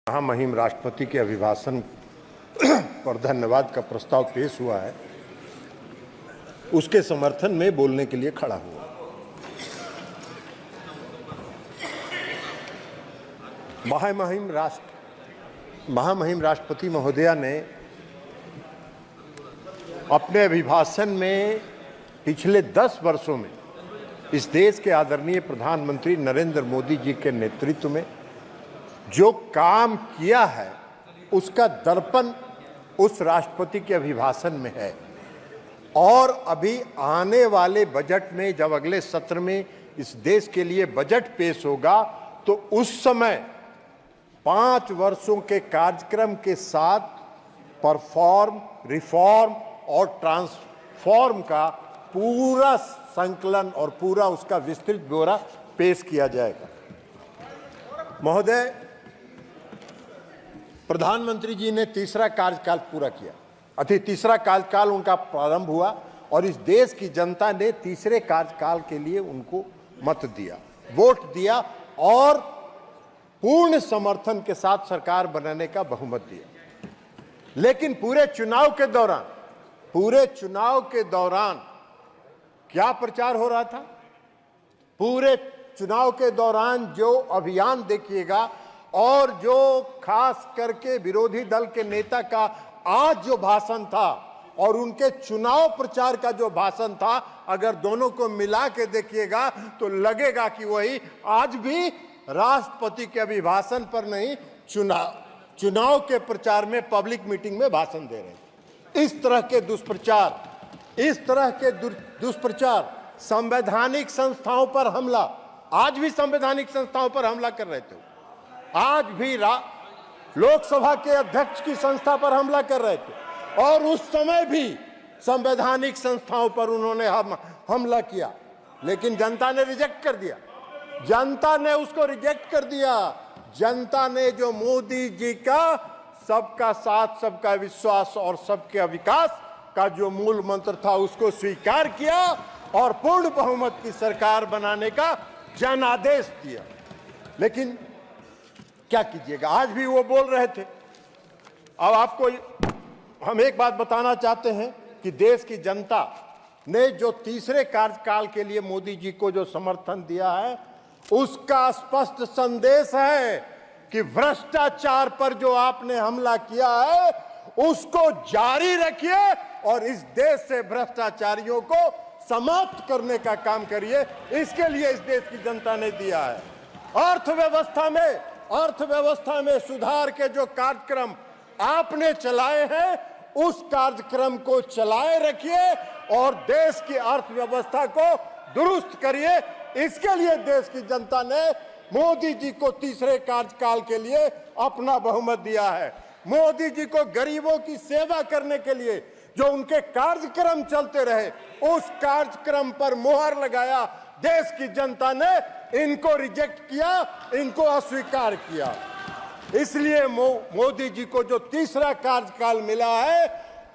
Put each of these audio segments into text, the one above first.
महामहिम राष्ट्रपति के अभिभाषण पर धन्यवाद का प्रस्ताव पेश हुआ है, उसके समर्थन में बोलने के लिए खड़ा हुआ। महामहिम राष्ट्रपति महोदया ने अपने अभिभाषण में पिछले 10 वर्षों में इस देश के आदरणीय प्रधानमंत्री नरेंद्र मोदी जी के नेतृत्व में जो काम किया है उसका दर्पण उस राष्ट्रपति के अभिभाषण में है। और अभी आने वाले बजट में जब अगले सत्र में इस देश के लिए बजट पेश होगा तो उस समय 5 वर्षों के कार्यक्रम के साथ परफॉर्म, रिफॉर्म और ट्रांसफॉर्म का पूरा संकलन और पूरा उसका विस्तृत ब्यौरा पेश किया जाएगा। महोदय, प्रधानमंत्री जी ने तीसरा कार्यकाल पूरा किया, तीसरा कार्यकाल उनका प्रारंभ हुआ और इस देश की जनता ने तीसरे कार्यकाल के लिए उनको मत दिया, वोट दिया और पूर्ण समर्थन के साथ सरकार बनाने का बहुमत दिया। लेकिन पूरे चुनाव के दौरान क्या प्रचार हो रहा था? पूरे चुनाव के दौरान जो अभियान देखिएगा और जो खास करके विरोधी दल के नेता का आज जो भाषण था और उनके चुनाव प्रचार का जो भाषण था, अगर दोनों को मिला के देखिएगा तो लगेगा कि वही आज भी राष्ट्रपति के अभिभाषण पर नहीं, चुनाव के प्रचार में, पब्लिक मीटिंग में भाषण दे रहे हैं। इस तरह के दुष्प्रचार, संवैधानिक संस्थाओं पर हमला, आज भी संवैधानिक संस्थाओं पर हमला कर रहे थे, आज भी लोकसभा के अध्यक्ष की संस्था पर हमला कर रहे थे और उस समय भी संवैधानिक संस्थाओं पर उन्होंने हमला किया। लेकिन जनता ने रिजेक्ट कर दिया, जनता ने उसको रिजेक्ट कर दिया। जनता ने जो मोदी जी का सबका साथ, सबका विश्वास और सबके विकास का जो मूल मंत्र था उसको स्वीकार किया और पूर्ण बहुमत की सरकार बनाने का जनादेश दिया। लेकिन क्या कीजिएगा, आज भी वो बोल रहे थे। अब आपको हम एक बात बताना चाहते हैं कि देश की जनता ने जो तीसरे कार्यकाल के लिए मोदी जी को जो समर्थन दिया है उसका स्पष्ट संदेश है कि भ्रष्टाचार पर जो आपने हमला किया है उसको जारी रखिए और इस देश से भ्रष्टाचारियों को समाप्त करने का काम करिए। इसके लिए इस देश की जनता ने दिया है। अर्थव्यवस्था में सुधार के जो कार्यक्रम आपने चलाए हैं उस कार्यक्रम को चलाए रखिए और देश की अर्थव्यवस्था को दुरुस्त करिए। इसके लिए देश की जनता ने मोदी जी को तीसरे कार्यकाल के लिए अपना बहुमत दिया है। मोदी जी को गरीबों की सेवा करने के लिए जो उनके कार्यक्रम चलते रहे उस कार्यक्रम पर मुहर लगाया। देश की जनता ने इनको रिजेक्ट किया, इनको अस्वीकार किया। इसलिए मोदी जी को जो तीसरा कार्यकाल मिला है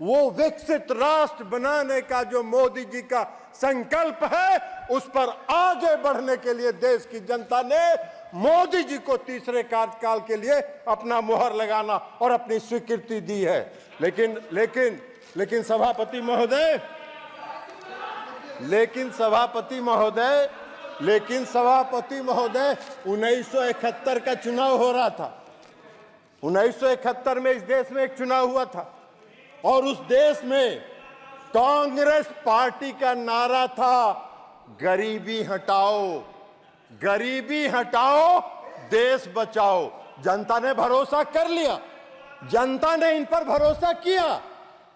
वो विकसित राष्ट्र बनाने का जो मोदी जी का संकल्प है उस पर आगे बढ़ने के लिए देश की जनता ने मोदी जी को तीसरे कार्यकाल के लिए अपना मुहर लगाना और अपनी स्वीकृति दी है। लेकिन सभापति महोदय 1971 का चुनाव हो रहा था। 1971 में इस देश में एक चुनाव हुआ था और उस देश में कांग्रेस पार्टी का नारा था गरीबी हटाओ, देश बचाओ। जनता ने भरोसा कर लिया, जनता ने इन पर भरोसा किया।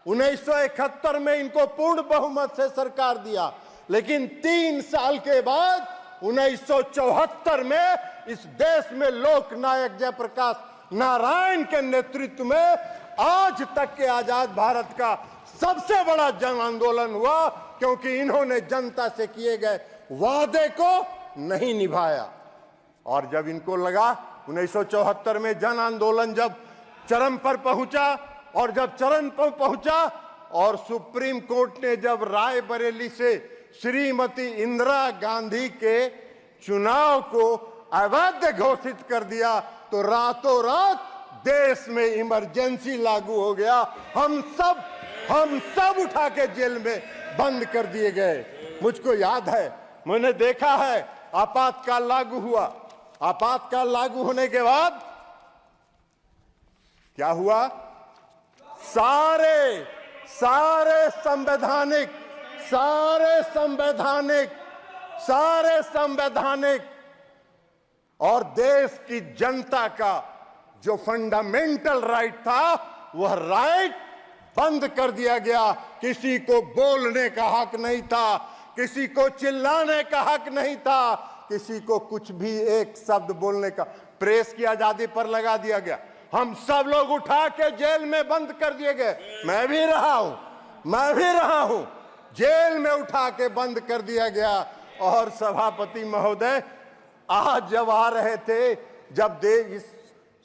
1971 में इनको पूर्ण बहुमत से सरकार दिया। लेकिन 3 साल के बाद 1974 में इस देश में लोकनायक जयप्रकाश नारायण के नेतृत्व में आज तक के आजाद भारत का सबसे बड़ा जन आंदोलन हुआ, क्योंकि इन्होंने जनता से किए गए वादे को नहीं निभाया। और जब इनको लगा 1974 में जन आंदोलन जब चरम पर पहुंचा और सुप्रीम कोर्ट ने जब रायबरेली से श्रीमती इंदिरा गांधी के चुनाव को अवैध घोषित कर दिया तो रातों रात देश में इमरजेंसी लागू हो गया, हम सब उठा के जेल में बंद कर दिए गए। मुझको याद है, मैंने देखा है, आपातकाल लागू हुआ। आपातकाल लागू होने के बाद क्या हुआ? सारे संवैधानिक और देश की जनता का जो फंडामेंटल राइट था, वह राइट बंद कर दिया गया। किसी को बोलने का हक नहीं था, किसी को चिल्लाने का हक नहीं था, किसी को कुछ भी एक शब्द बोलने का, प्रेस की आजादी पर लगा दिया गया। हम सब लोग उठा के जेल में बंद कर दिए गए। मैं भी रहा हूं, जेल में उठा के बंद कर दिया गया। और सभापति महोदय आज जब आ रहे थे, जब इस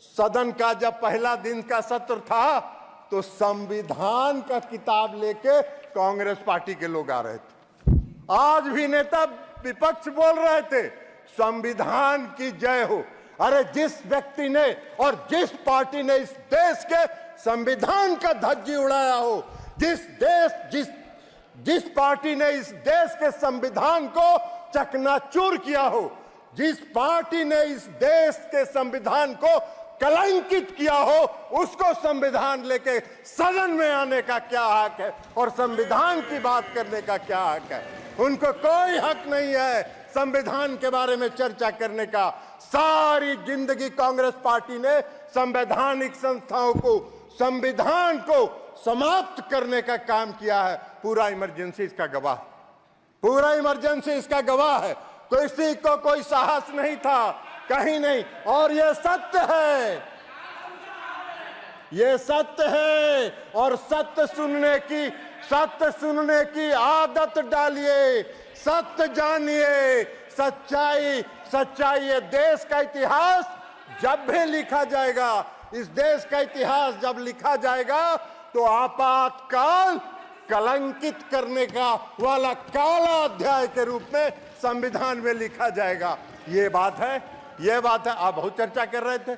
सदन का जब पहला दिन का सत्र था, तो संविधान का किताब लेके कांग्रेस पार्टी के लोग आ रहे थे। आज भी नेता विपक्ष बोल रहे थे संविधान की जय हो। अरे जिस व्यक्ति ने और जिस पार्टी ने इस देश के संविधान का धज्जी उड़ाया हो, जिस पार्टी ने इस देश के संविधान को चकनाचूर किया हो, जिस पार्टी ने इस देश के संविधान को कलंकित किया हो, उसको संविधान लेके सदन में आने का क्या हक है और संविधान की बात करने का क्या हक है? उनको कोई हक नहीं है संविधान के बारे में चर्चा करने का। सारी जिंदगी कांग्रेस पार्टी ने संवैधानिक संस्थाओं को, संविधान को समाप्त करने का काम किया है। पूरा इमरजेंसी इसका गवाह है। किसी को कोई साहस नहीं था, कहीं नहीं। और ये सत्य है और सत्य सुनने की आदत डालिए, सत्य जानिए, सच्चाई। ये देश का इतिहास जब भी लिखा जाएगा, इस देश का इतिहास जब लिखा जाएगा, तो आपातकाल कलंकित करने का वाला काला अध्याय के रूप में संविधान में लिखा जाएगा। ये बात है। आप बहुत चर्चा कर रहे थे,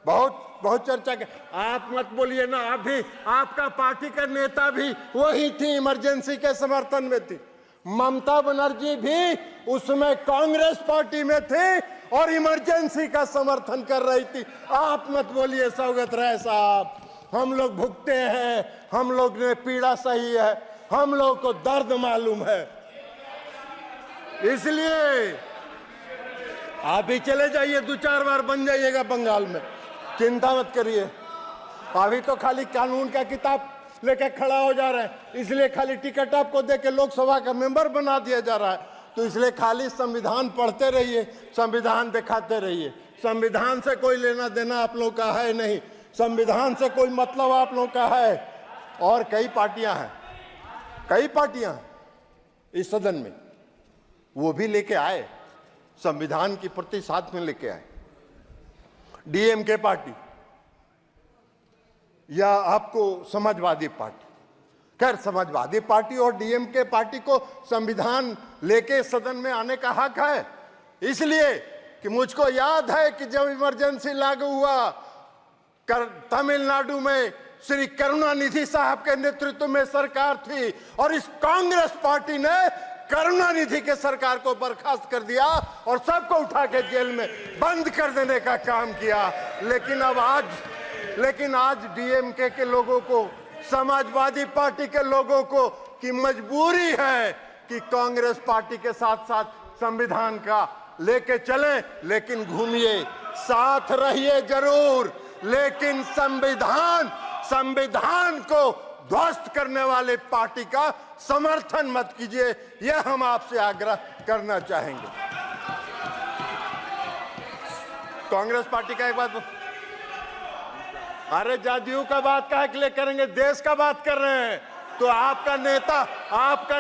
बहुत चर्चा कर। आप मत बोलिए ना, आप भी, आपका पार्टी का नेता भी वही थी, इमरजेंसी के समर्थन में थी। ममता बनर्जी भी उसमें कांग्रेस पार्टी में थे और इमरजेंसी का समर्थन कर रही थी। आप मत बोलिए सौगत राय साहब, हम लोग भुगते हैं, हम लोग ने पीड़ा सही है, हम लोग को दर्द मालूम है। इसलिए आप भी चले जाइए, 2-4 बार बन जाइएगा बंगाल में, चिंता मत करिए। अभी तो खाली कानून का किताब लेकर खड़ा हो जा रहा है, इसलिए खाली टिकट आपको देके लोकसभा का मेंबर बना दिया जा रहा है। तो इसलिए खाली संविधान पढ़ते रहिए, संविधान दिखाते रहिए। संविधान से कोई लेना देना आप लोग का है नहीं, संविधान से कोई मतलब आप लोग का है। और कई पार्टियां हैं इस सदन में, वो भी लेके आए, संविधान की प्रति साथ में लेके आए। डीएमके पार्टी या आपको समाजवादी पार्टी, खैर समाजवादी पार्टी और डीएमके पार्टी को संविधान लेके सदन में आने का हक है। इसलिए कि मुझको याद है कि जब इमरजेंसी लागू हुआ, तमिलनाडु में श्री करुणानिधि साहब के नेतृत्व में सरकार थी और इस कांग्रेस पार्टी ने करुणानिधि के सरकार को बर्खास्त कर दिया और सबको उठा के जेल में बंद कर देने का काम किया। लेकिन आज डीएमके के लोगों को, समाजवादी पार्टी के लोगों को की मजबूरी है कि कांग्रेस पार्टी के साथ साथ संविधान का लेके चले, लेकिन घूमिए, साथ रहिए जरूर, लेकिन संविधान को ध्वस्त करने वाले पार्टी का समर्थन मत कीजिए। यह हम आपसे आग्रह करना चाहेंगे। कांग्रेस पार्टी का एक बात, अरे जदयू का बात काहे के लिए करेंगे, देश का बात कर रहे हैं। तो आपका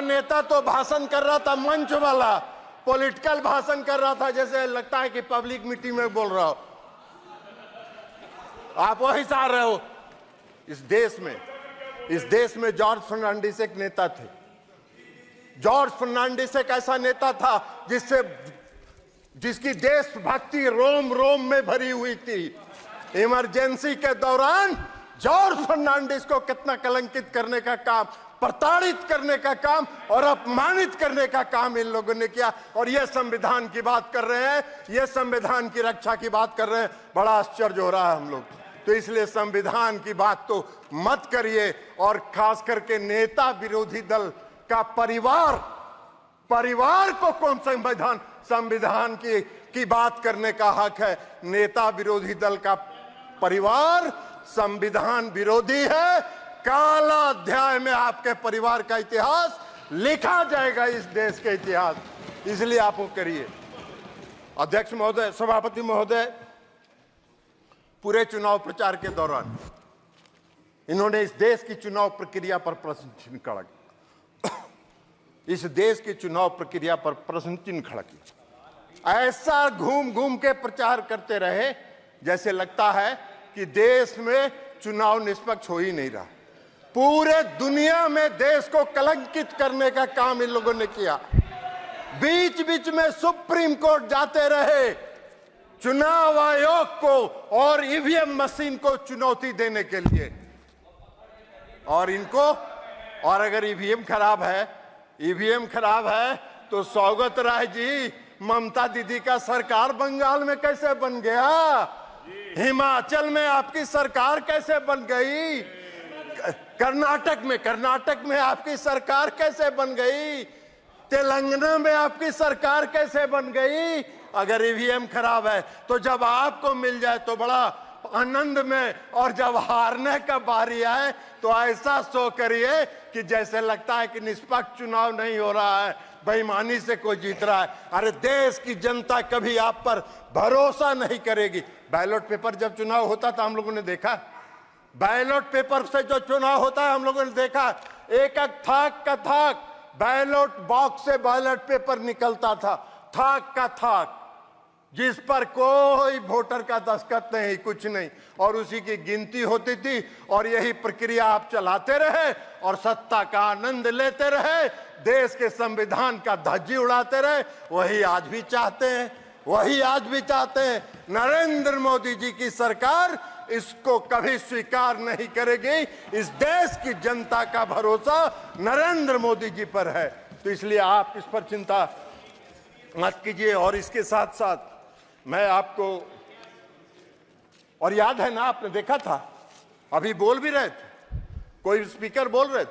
नेता तो भाषण कर रहा था, मंच वाला पॉलिटिकल भाषण कर रहा था, जैसे लगता है कि पब्लिक मीटिंग में बोल रहा हो। आप वही चाह रहे हो। इस देश में जॉर्ज फर्नांडिस एक नेता थे। जॉर्ज फर्नांडिस एक ऐसा नेता था जिसकी देशभक्ति रोम रोम में भरी हुई थी। इमरजेंसी के दौरान जॉर्ज फर्नांडिस को कितना कलंकित करने का काम, प्रताड़ित करने का काम और अपमानित करने का काम इन लोगों ने किया। और ये संविधान की बात कर रहे हैं, ये संविधान की रक्षा की बात कर रहे हैं। बड़ा आश्चर्य हो रहा है हम लोग। तो इसलिए संविधान की बात तो मत करिए। और खास करके नेता विरोधी दल का परिवार को कौन संविधान की बात करने का हक है? नेता विरोधी दल का परिवार संविधान विरोधी है। काला अध्याय में आपके परिवार का इतिहास लिखा जाएगा, इस देश के इतिहास। इसलिए आप वो करिए। अध्यक्ष महोदय, सभापति महोदय, पूरे चुनाव प्रचार के दौरान इन्होंने इस देश की चुनाव प्रक्रिया पर प्रश्न चिन्ह खड़ा किया। इस देश की चुनाव प्रक्रिया पर प्रश्न चिन्ह खड़ा किया। ऐसा घूम घूम के प्रचार करते रहे जैसे लगता है कि देश में चुनाव निष्पक्ष हो ही नहीं रहा। पूरे दुनिया में देश को कलंकित करने का काम इन लोगों ने किया। बीच बीच में सुप्रीम कोर्ट जाते रहे चुनाव आयोग को और ईवीएम मशीन को चुनौती देने के लिए। और अगर ईवीएम खराब है तो सौगत राय जी, ममता दीदी का सरकार बंगाल में कैसे बन गया? हिमाचल में आपकी सरकार कैसे बन गई? कर्नाटक में आपकी सरकार कैसे बन गई? तेलंगाना में आपकी सरकार कैसे बन गई? अगर ईवीएम खराब है तो जब आपको मिल जाए तो बड़ा आनंद में, और जब हारने का बारी आए तो ऐसा शो करिए कि जैसे लगता है कि निष्पक्ष चुनाव नहीं हो रहा है, बेईमानी से कोई जीत रहा है। अरे देश की जनता कभी आप पर भरोसा नहीं करेगी। बैलेट पेपर जब चुनाव होता था हम लोगों ने देखा, बैलेट पेपर से जो चुनाव होता है हम लोगों ने देखा, एक एक थाक बैलेट बॉक्स से बैलेट पेपर निकलता था, थाक जिस पर कोई वोटर का दस्तखत नहीं, कुछ नहीं, और उसी की गिनती होती थी। और यही प्रक्रिया आप चलाते रहे और सत्ता का आनंद लेते रहे, देश के संविधान का धज्जी उड़ाते रहे। वही आज भी चाहते हैं। नरेंद्र मोदी जी की सरकार इसको कभी स्वीकार नहीं करेगी। इस देश की जनता का भरोसा नरेंद्र मोदी जी पर है। तो इसलिए आप इस पर चिंता मत कीजिए। और इसके साथ साथ मैं आपको, और याद है ना, आपने देखा था, अभी बोल भी रहे थे, कोई स्पीकर बोल रहे थे,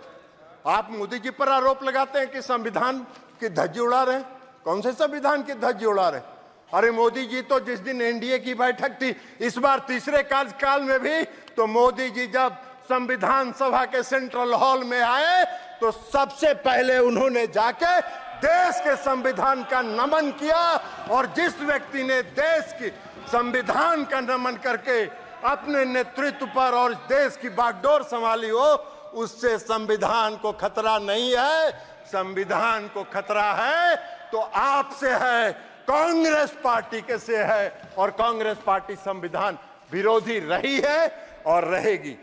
आप मोदी जी पर आरोप लगाते हैं कि संविधान की धज्जी उड़ा रहे हैं। कौन से संविधान की धज्जी उड़ा रहे हैं? अरे मोदी जी तो जिस दिन एनडीए की बैठक थी, इस बार तीसरे कार्यकाल में भी, तो मोदी जी जब संविधान सभा के सेंट्रल हॉल में आए तो सबसे पहले उन्होंने जाके देश के संविधान का नमन किया। और जिस व्यक्ति ने देश की संविधान का नमन करके अपने नेतृत्व पर और देश की बागडोर संभाली हो, उससे संविधान को खतरा नहीं है। संविधान को खतरा है तो आपसे है, कांग्रेस पार्टी के से है। और कांग्रेस पार्टी संविधान विरोधी रही है और रहेगी।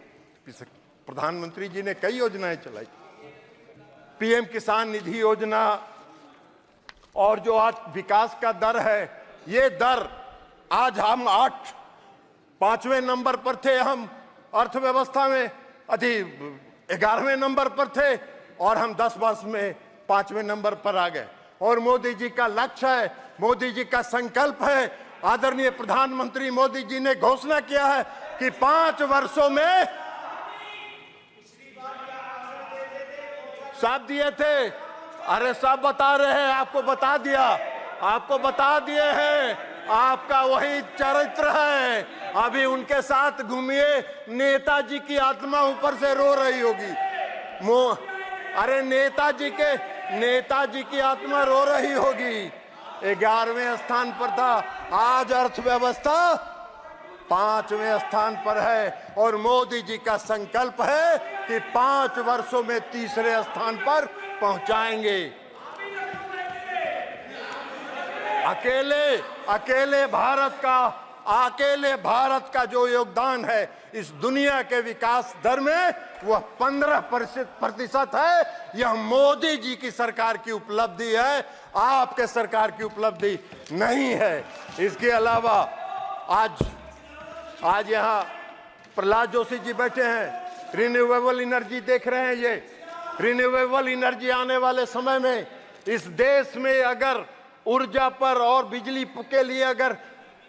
प्रधानमंत्री जी ने कई योजनाएं चलाई, पीएम किसान निधि योजना, और जो आज विकास का दर है, ये दर आज हम 5वें नंबर पर थे, हम अर्थव्यवस्था में 11वें नंबर पर थे, और हम 10 वर्ष में 5वें नंबर पर आ गए। और मोदी जी का लक्ष्य है, मोदी जी का संकल्प है, आदरणीय प्रधानमंत्री मोदी जी ने घोषणा किया है कि 5 वर्षों में सब दिए थे। अरे सब बता रहे हैं, आपको बता दिए हैं। आपका वही चरित्र है। अभी उनके साथ घूमिए, नेताजी की आत्मा ऊपर से रो रही होगी। अरे नेताजी की आत्मा रो रही होगी। 11वें स्थान पर था, आज अर्थव्यवस्था 5वें स्थान पर है। और मोदी जी का संकल्प है कि 5 वर्षों में तीसरे स्थान पर पहुंचाएंगे। अकेले भारत का जो योगदान है इस दुनिया के विकास दर में, वह 15% है। यह मोदी जी की सरकार की उपलब्धि है, आपके सरकार की उपलब्धि नहीं है। इसके अलावा आज आज यहाँ प्रहलाद जोशी जी बैठे हैं, रिन्यूएबल एनर्जी देख रहे हैं। ये रिन्यूएबल एनर्जी आने वाले समय में इस देश में अगर ऊर्जा पर और बिजली के लिए अगर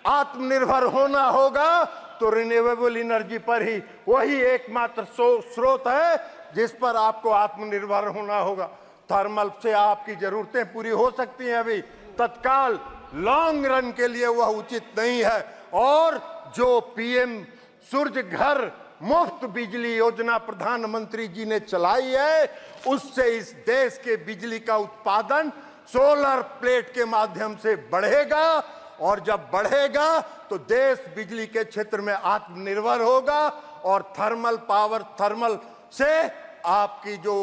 आत्मनिर्भर होना होगा तो रिन्यूएबल एनर्जी पर ही, वही एकमात्र स्रोत है जिस पर आपको आत्मनिर्भर होना होगा। थर्मल से आपकी जरूरतें पूरी हो सकती हैं अभी तत्काल, लॉन्ग रन के लिए वह उचित नहीं है। और जो पीएम सूर्य घर मुफ्त बिजली योजना प्रधानमंत्री जी ने चलाई है, उससे इस देश के बिजली का उत्पादन सोलर प्लेट के माध्यम से बढ़ेगा, और जब बढ़ेगा तो देश बिजली के क्षेत्र में आत्मनिर्भर होगा। और थर्मल पावर, थर्मल से आपकी जो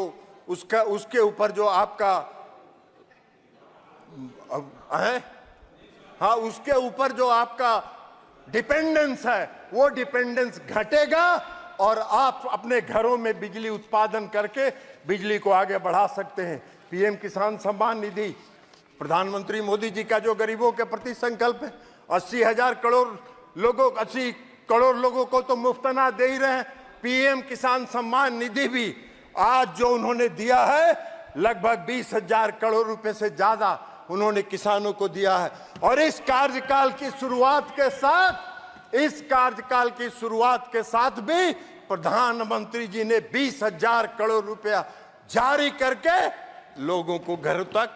उसके ऊपर जो आपका है, हाँ, उसके ऊपर जो आपका डिपेंडेंस है वो डिपेंडेंस घटेगा और आप अपने घरों में बिजली उत्पादन करके बिजली को आगे बढ़ा सकते हैं। पीएम किसान सम्मान निधि, प्रधानमंत्री मोदी जी का जो गरीबों के प्रति संकल्प है, 80,000 करोड़ लोगों, 80 करोड़ लोगों को तो मुफ्त अनाज दे ही रहे हैं। पीएम किसान सम्मान निधि भी आज जो उन्होंने दिया है, लगभग 20,000 करोड़ रुपए से ज्यादा उन्होंने किसानों को दिया है। और इस कार्यकाल की शुरुआत के साथ भी प्रधानमंत्री जी ने 20,000 करोड़ रुपया जारी करके लोगों को घरों तक,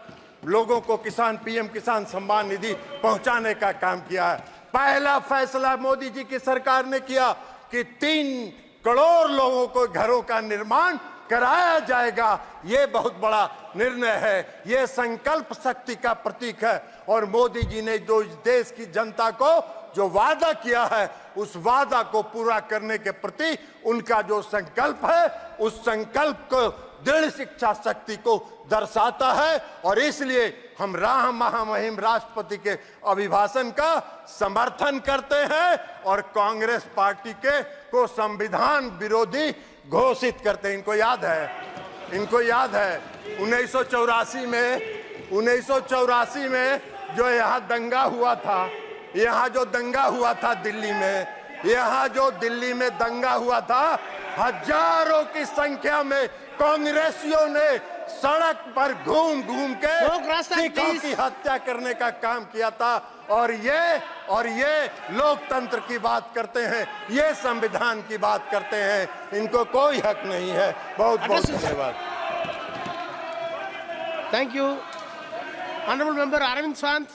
लोगों को पीएम किसान सम्मान निधि पहुंचाने का काम किया है। पहला फैसला मोदी जी की सरकार ने किया कि 3 करोड़ लोगों को घरों का निर्माण कराया जाएगा। ये बहुत बड़ा निर्णय है, ये संकल्प शक्ति का प्रतीक है। और मोदी जी ने जो इस देश की जनता को जो वादा किया है, उस वादा को पूरा करने के प्रति उनका जो संकल्प है, उस संकल्प को दृढ़ शिक्षा शक्ति को दर्शाता है। और इसलिए हम महामहिम राष्ट्रपति के अभिभाषण का समर्थन करते हैं और कांग्रेस पार्टी को संविधान विरोधी घोषित करते हैं। इनको याद है 1984 में जो यहाँ दंगा हुआ था, दिल्ली में दंगा हुआ था, हजारों की संख्या में कांग्रेसियों ने सड़क पर घूम के सिखों की हत्या करने का काम किया था। और ये लोकतंत्र की बात करते हैं, ये संविधान की बात करते हैं। इनको कोई हक नहीं है। बहुत बहुत धन्यवाद। Thank you. Honourable member Arvind Shant,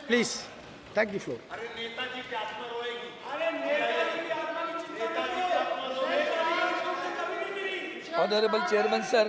please take the floor. Honorable Chairman, sir.